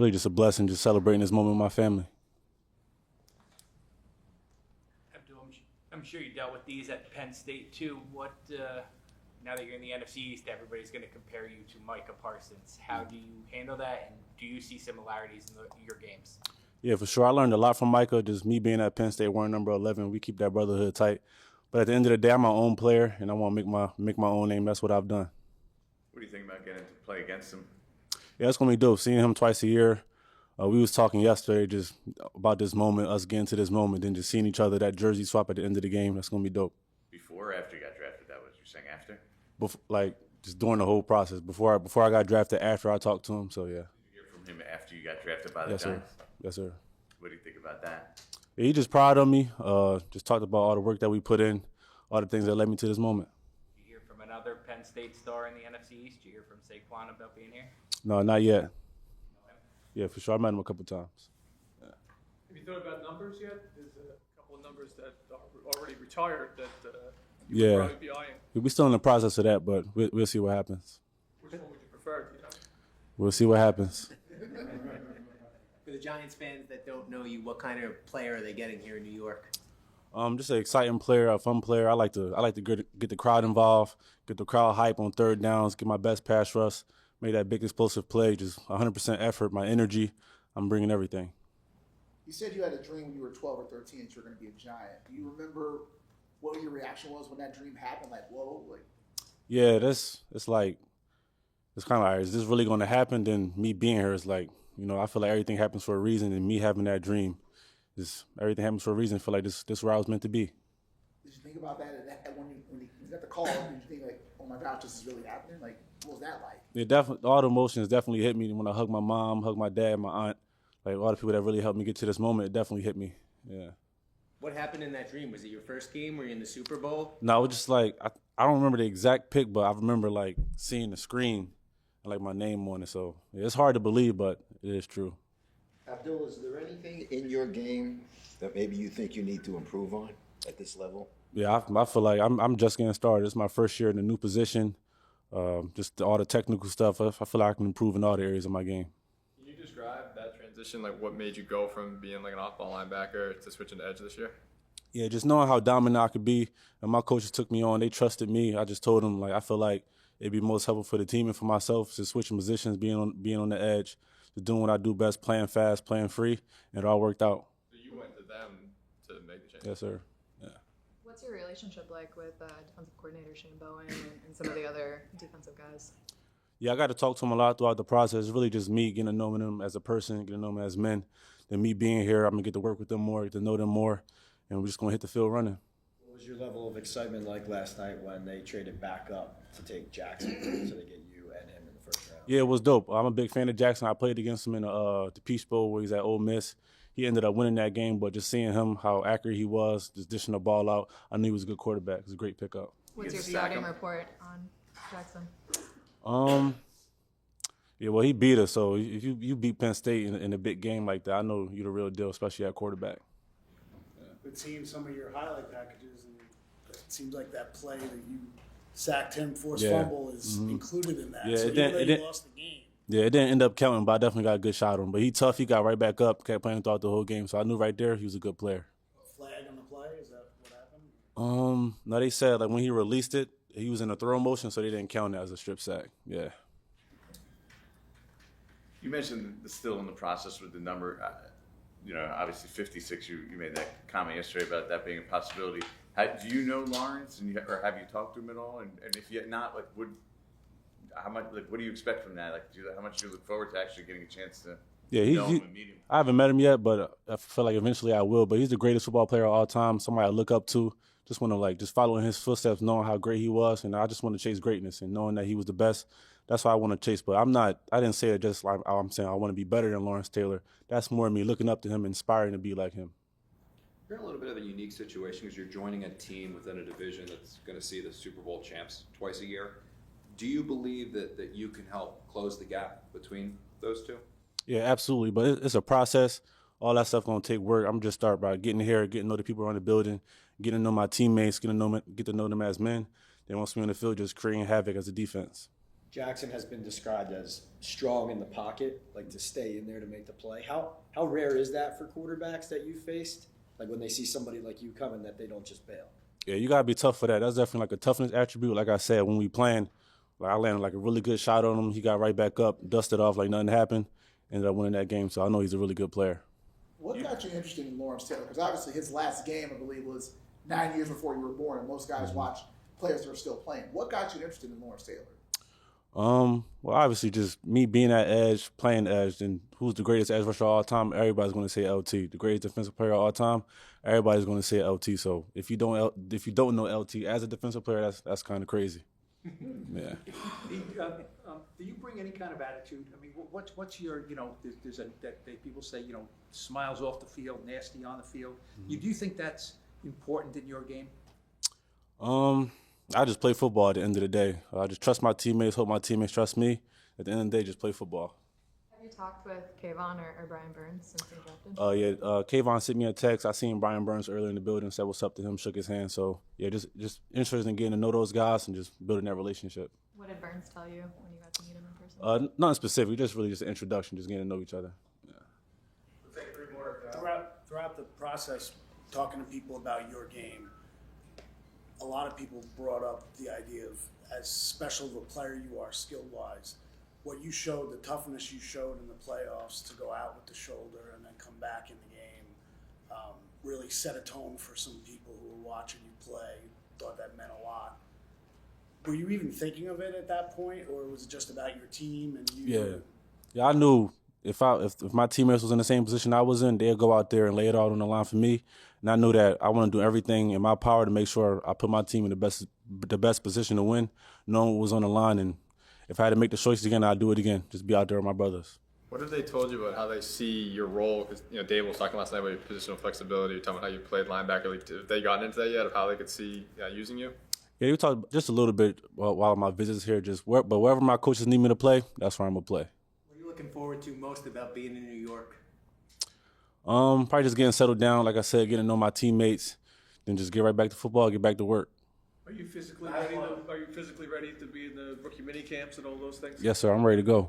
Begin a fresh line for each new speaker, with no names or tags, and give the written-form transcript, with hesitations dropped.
Really just a blessing, just celebrating this moment with my family.
Abdul, I'm sure you dealt with these at Penn State too. Now that you're in the NFC East, everybody's going to compare you to Micah Parsons. How do you handle that, and do you see similarities in your games?
Yeah, for sure. I learned a lot from Micah. Just me being at Penn State, wearing number 11, we keep that brotherhood tight. But at the end of the day, I'm my own player, and I want to make my own name. That's what I've done.
What do you think about getting to play against him?
Yeah, it's gonna be dope. Seeing him twice a year. We was talking yesterday just about this moment, us getting to this moment, and just seeing each other, that jersey swap at the end of the game. That's gonna be dope.
Before or after you got drafted? That was you're saying after?
Just during the whole process. Before I got drafted, after I talked to him. So yeah.
Did you hear from him after you got drafted by the
Yes,
Giants?
sir. Yes, sir.
What do you think about that?
Yeah, he just proud of me. Just talked about all the work that we put in, all the things that led me to this moment.
Did you hear from another Penn State star in the NFC East? Did you hear from Saquon about being here?
No, not yet. Yeah, for sure. I met him a couple times.
Yeah. Have you thought about numbers yet? There's a couple of numbers that are already retired that you would probably be eyeing.
We're still in the process of that, but we'll see what happens.
Which one would you prefer? Do you know?
We'll see what happens.
For the Giants fans that don't know you, what kind of player are they getting here in New York?
Just an exciting player, a fun player. I like to get the crowd involved, get the crowd hype on third downs, get my best pass rush, make that big explosive play, just 100% effort, my energy. I'm bringing everything.
You said you had a dream when you were 12 or 13 that you were going to be a Giant. Do you remember what your reaction was when that dream happened? Like, whoa, like. Yeah,
it's kind of like, is this really going to happen? Then me being here is like, I feel like everything happens for a reason, and me having that dream, everything happens for a reason. I feel like this is where I was meant to be.
Did you think about that when you got the call? Did you think like, oh my gosh, this is really happening? Like, what was that like?
Yeah, definitely. All the emotions definitely hit me when I hugged my mom, hugged my dad, my aunt. Like all the people that really helped me get to this moment, it definitely hit me. Yeah.
What happened in that dream? Was it your first game? Were you in the Super Bowl?
No, it was just like I don't remember the exact pick, but I remember like seeing the screen and like my name on it. So yeah, it's hard to believe, but it is true.
Abdul, is there anything in your game that maybe you think you need to improve on at this level?
Yeah, I feel like I'm just getting started. It's my first year in a new position. Just all the technical stuff. I feel like I can improve in all the areas of my game.
Can you describe that transition? Like, what made you go from being like an off-ball linebacker to switching to edge this year?
Yeah, just knowing how dominant I could be, and my coaches took me on. They trusted me. I just told them, like, I feel like it'd be most helpful for the team and for myself, just switching positions, being on the edge, just doing what I do best, playing fast, playing free, and it all worked out.
So you went to them to make the change?
Yes, sir. Yeah.
What's your relationship like with defensive coordinator Shane Bowen and some of the other defensive guys?
Yeah, I got to talk to him a lot throughout the process. It's really just me getting to know them as a person, getting to know them as men. Then me being here, I'm going to get to work with them more, get to know them more, and we're just going to hit the field running.
What was your level of excitement like last night when they traded back up to take Jackson so they get you and him in the first round?
Yeah, it was dope. I'm a big fan of Jackson. I played against him in the Peach Bowl where he's at Ole Miss. He ended up winning that game, but just seeing him, how accurate he was, just dishing the ball out, I knew he was a good quarterback. It was a great pickup.
What's your scouting report on Jackson?
Yeah, well, he beat us, so if you beat Penn State in a big game like that, I know you're the real deal, especially at quarterback.
But seeing some of your highlight packages, and it seems like that play that you sacked him, forced fumble is included in that.
Yeah,
so even though you lost the game.
Yeah, it didn't end up counting, but I definitely got a good shot on him. But he tough. He got right back up, kept playing throughout the whole game. So I knew right there he was a good player.
A flag on the play? Is that what happened?
No, they said like when he released it, he was in a throw motion, so they didn't count it as a strip sack. Yeah.
You mentioned still in the process with the number. Obviously 56. You made that comment yesterday about that being a possibility. Do you know Lawrence, or have you talked to him at all? And if yet not, like, what do you expect from that? Like, how much do you look forward to actually getting a chance to know him and meet him?
I haven't met him yet, but I feel like eventually I will. But he's the greatest football player of all time. Somebody I look up to. Just want to just follow in his footsteps, knowing how great he was, and I just want to chase greatness and knowing that he was the best. That's why I want to chase. But I didn't say it just like I'm saying I want to be better than Lawrence Taylor. That's more me looking up to him, inspiring to be like him.
You're in a little bit of a unique situation because you're joining a team within a division that's going to see the Super Bowl champs twice a year. Do you believe that you can help close the gap between those two?
Yeah, absolutely. But it's a process. All that stuff going to take work. I'm just start by getting here, getting to know the people around the building, getting to know my teammates, get to know them as men. Then once we're on the field, just creating havoc as a defense.
Jackson has been described as strong in the pocket, like to stay in there to make the play. How rare is that for quarterbacks that you faced? Like when they see somebody like you coming, that they don't just bail.
Yeah, you gotta be tough for that. That's definitely like a toughness attribute. Like I said, when we playing, like I landed like a really good shot on him. He got right back up, dusted off like nothing happened, ended up winning that game. So I know he's a really good player.
What got you interested in Lawrence Taylor? Because obviously his last game, I believe, was 9 years before you were born, and most guys watch players that are still playing. What got you interested in Lawrence Taylor?
Well, obviously just me being at edge, playing edge, and who's the greatest edge rusher of all time? Everybody's going to say LT. The greatest defensive player of all time, everybody's going to say LT. So if you don't know LT as a defensive player, that's kind of crazy. Yeah.
Do you bring any kind of attitude? I mean, what's your, that people say, smiles off the field, nasty on the field. Do you think that's important in your game?
I just play football at the end of the day. I just trust my teammates, hope my teammates trust me. At the end of the day, just play football.
Have you talked with Kayvon or Brian Burns since they drafted?
Kayvon sent me a text. I seen Brian Burns earlier in the building, said what's up to him, shook his hand. So, yeah, just interested in getting to know those guys and just building that relationship.
What did Burns tell you when you got to meet him in person?
Nothing specific, just really just an introduction, just getting to know each other. Yeah.
We'll take 3 more. Throughout the process, talking to people about your game, a lot of people brought up the idea of as special of a player you are skill-wise, what you showed, the toughness you showed in the playoffs to go out with the shoulder and then come back in the game, really set a tone for some people who were watching you play, thought that meant a lot. Were you even thinking of it at that point, or was it just about your team and you?
Yeah, I knew if my teammates was in the same position I was in, they'd go out there and lay it all on the line for me. And I knew that I want to do everything in my power to make sure I put my team in the best position to win, knowing what was on the line. And if I had to make the choices again, I'd do it again. Just be out there with my brothers.
What have they told you about how they see your role? Because Dave was talking last night about your positional flexibility, talking about how you played linebacker. Have they gotten into that yet, of how they could see using you?
Yeah, we talked just a little bit while my visits here. But wherever my coaches need me to play, that's where I'm gonna play.
What are you looking forward to most about being in New York?
Probably just getting settled down. Like I said, getting to know my teammates, then just get right back to football, get back to work.
Are you physically ready? Are you physically ready to be in the rookie mini camps and all those things?
Yes, sir. I'm ready to go.